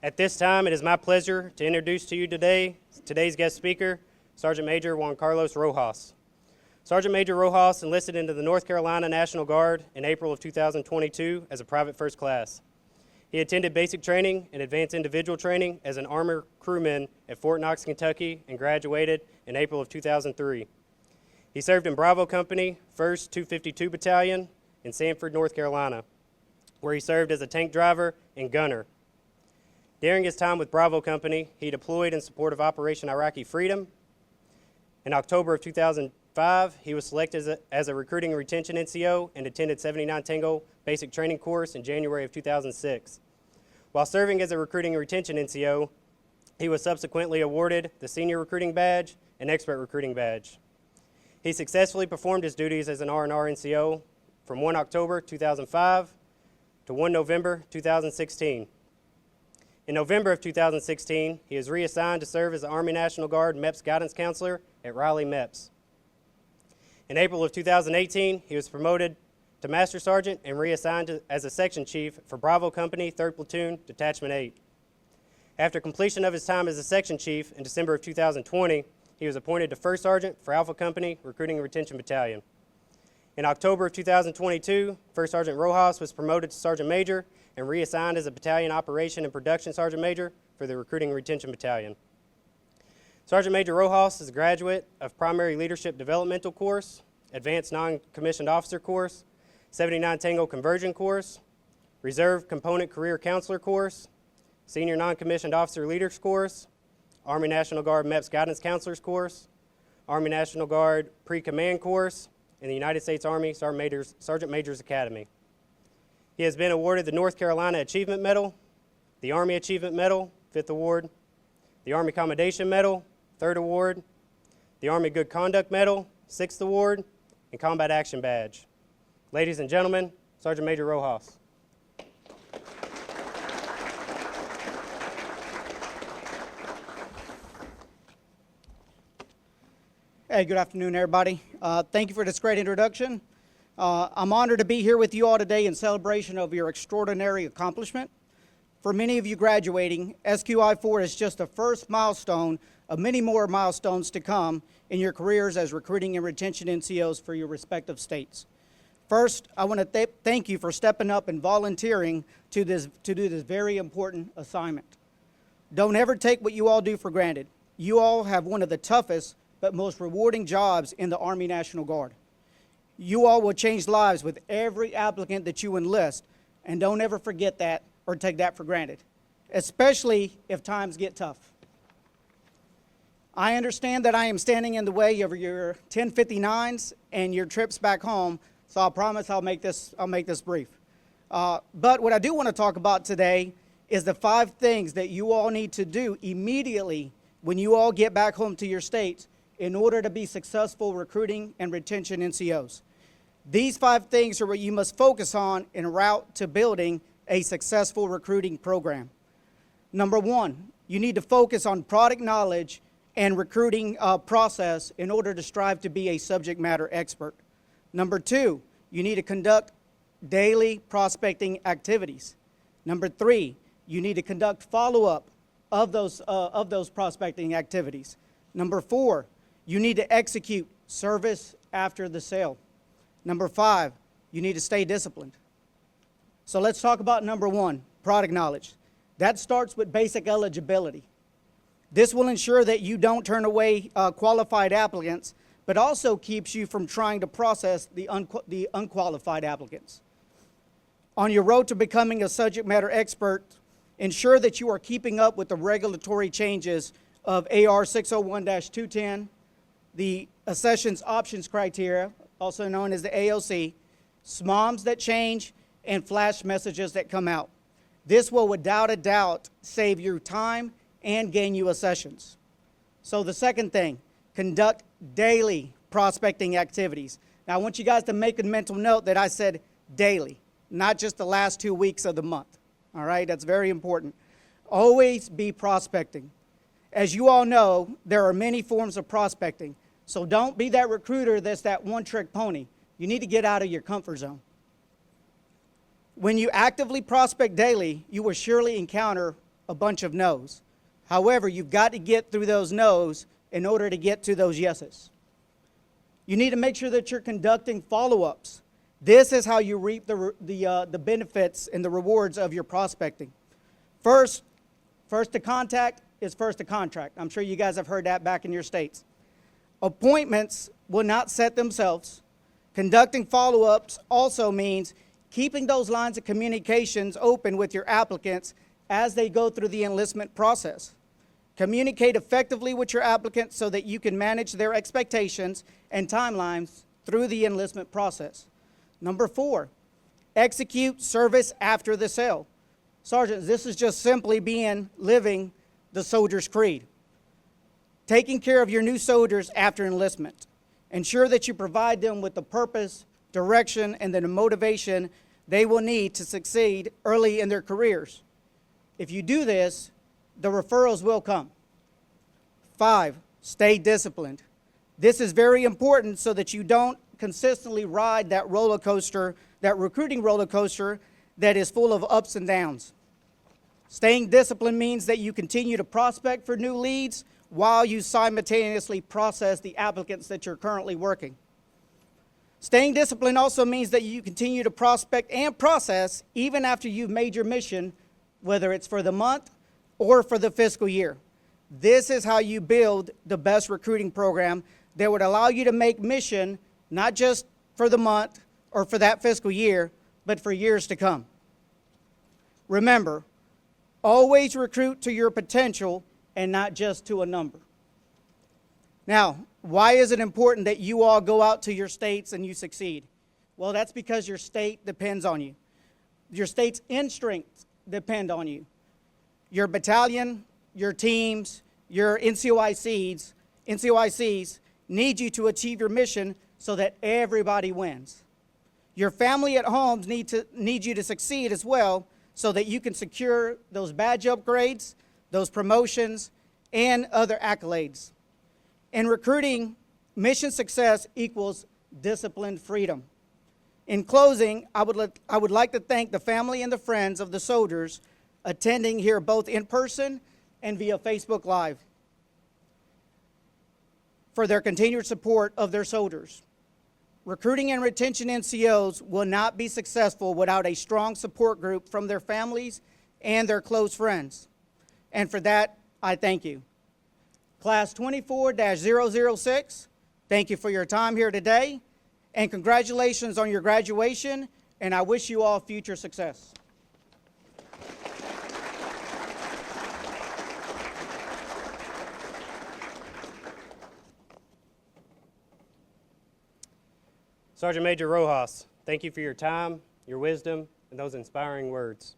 At this time, it is my pleasure to introduce to you today's guest speaker, Sergeant Major Juan Carlos Rojas. Sergeant Major Rojas enlisted into the North Carolina National Guard in April of 2022 as a private first class. He attended basic training and advanced individual training as an armor crewman at Fort Knox, Kentucky, and graduated in April of 2003. He served in Bravo Company, 1st 252 Battalion in Sanford, North Carolina, where he served as a tank driver and gunner. During his time with Bravo Company, he deployed in support of Operation Iraqi Freedom. In October of 2005, he was selected as a recruiting and retention NCO and attended 79 Tango basic training course in January of 2006. While serving as a recruiting and retention NCO, he was subsequently awarded the Senior Recruiting Badge and Expert Recruiting Badge. He successfully performed his duties as an R&R NCO from 1 October 2005 to 1 November 2016. In November of 2016, he was reassigned to serve as the Army National Guard MEPS Guidance Counselor at Raleigh MEPS. In April of 2018, he was promoted to Master Sergeant and reassigned as a Section Chief for Bravo Company, 3rd Platoon, Detachment 8. After completion of his time as a Section Chief in December of 2020, he was appointed to 1st Sergeant for Alpha Company, Recruiting and Retention Battalion. In October of 2022, 1st Sergeant Rojas was promoted to Sergeant Major and reassigned as a Battalion Operation and Production Sergeant Major for the Recruiting and Retention Battalion. Sergeant Major Rojas is a graduate of Primary Leadership Developmental Course, Advanced Non-Commissioned Officer Course, 79 Tango Conversion Course, Reserve Component Career Counselor Course, Senior Non-Commissioned Officer Leaders Course, Army National Guard MEPS Guidance Counselors Course, Army National Guard Pre-Command Course, and the United States Army Sergeant Majors Academy. He has been awarded the North Carolina Achievement Medal, the Army Achievement Medal, 5th Award, the Army Commendation Medal, 3rd Award, the Army Good Conduct Medal, 6th Award, and Combat Action Badge. Ladies and gentlemen, Sergeant Major Rojas. Hey, good afternoon, everybody. Thank you for this great introduction. I'm honored to be here with you all today in celebration of your extraordinary accomplishment. For many of you graduating, SQI4 is just the first milestone of many more milestones to come in your careers as recruiting and retention NCOs for your respective states. First, I want to thank you for stepping up and volunteering to do this very important assignment. Don't ever take what you all do for granted. You all have one of the toughest but most rewarding jobs in the Army National Guard. You all will change lives with every applicant that you enlist, and don't ever forget that or take that for granted, especially if times get tough. I understand that I am standing in the way of your 1059s and your trips back home, so I promise I'll make this brief. But what I do want to talk about today is the 5 things that you all need to do immediately when you all get back home to your states in order to be successful recruiting and retention NCOs. These 5 things are what you must focus on en route to building a successful recruiting program. Number 1, you need to focus on product knowledge and recruiting process in order to strive to be a subject matter expert. Number 2, you need to conduct daily prospecting activities. Number 3, you need to conduct follow-up of those prospecting activities. Number 4, you need to execute service after the sale. Number 5, you need to stay disciplined. So let's talk about number 1, product knowledge. That starts with basic eligibility. This will ensure that you don't turn away qualified applicants, but also keeps you from trying to process the unqualified applicants. On your road to becoming a subject matter expert, ensure that you are keeping up with the regulatory changes of AR 601-210, the Accessions Options Criteria, also known as the AOC, SMOMs that change, and flash messages that come out. This will without a doubt save you time and gain you accessions. So the second thing, conduct daily prospecting activities. Now I want you guys to make a mental note that I said daily, not just the last 2 weeks of the month. All right, that's very important. Always be prospecting. As you all know, there are many forms of prospecting. So don't be that recruiter that's that one-trick pony. You need to get out of your comfort zone. When you actively prospect daily, you will surely encounter a bunch of no's. However, you've got to get through those no's in order to get to those yeses. You need to make sure that you're conducting follow-ups. This is how you reap the benefits and the rewards of your prospecting. First to contact is first to contract. I'm sure you guys have heard that back in your states. Appointments will not set themselves. Conducting follow-ups also means keeping those lines of communications open with your applicants as they go through the enlistment process. Communicate effectively with your applicants so that you can manage their expectations and timelines through the enlistment process. Number 4, execute service after the sale. Sergeants, this is just simply living the soldier's creed. Taking care of your new soldiers after enlistment. Ensure that you provide them with the purpose, direction, and the motivation they will need to succeed early in their careers. If you do this, the referrals will come. 5, stay disciplined. This is very important so that you don't consistently ride that roller coaster, that recruiting roller coaster that is full of ups and downs. Staying disciplined means that you continue to prospect for new leads while you simultaneously process the applicants that you're currently working. Staying disciplined also means that you continue to prospect and process even after you've made your mission, whether it's for the month or for the fiscal year. This is how you build the best recruiting program that would allow you to make mission not just for the month or for that fiscal year, but for years to come. Remember, always recruit to your potential and not just to a number. Now, why is it important that you all go out to your states and you succeed? Well, that's because your state depends on you. Your state's strengths depend on you. Your battalion, your teams, your NCOICs need you to achieve your mission so that everybody wins. Your family at home need you to succeed as well so that you can secure those badge upgrades, those promotions, and other accolades. In recruiting, mission success equals disciplined freedom. In closing, I would like to thank the family and the friends of the soldiers attending here both in person and via Facebook Live for their continued support of their soldiers. Recruiting and retention NCOs will not be successful without a strong support group from their families and their close friends. And for that, I thank you. Class 24-006, thank you for your time here today, and congratulations on your graduation, and I wish you all future success. Sergeant Major Rojas, thank you for your time, your wisdom, and those inspiring words.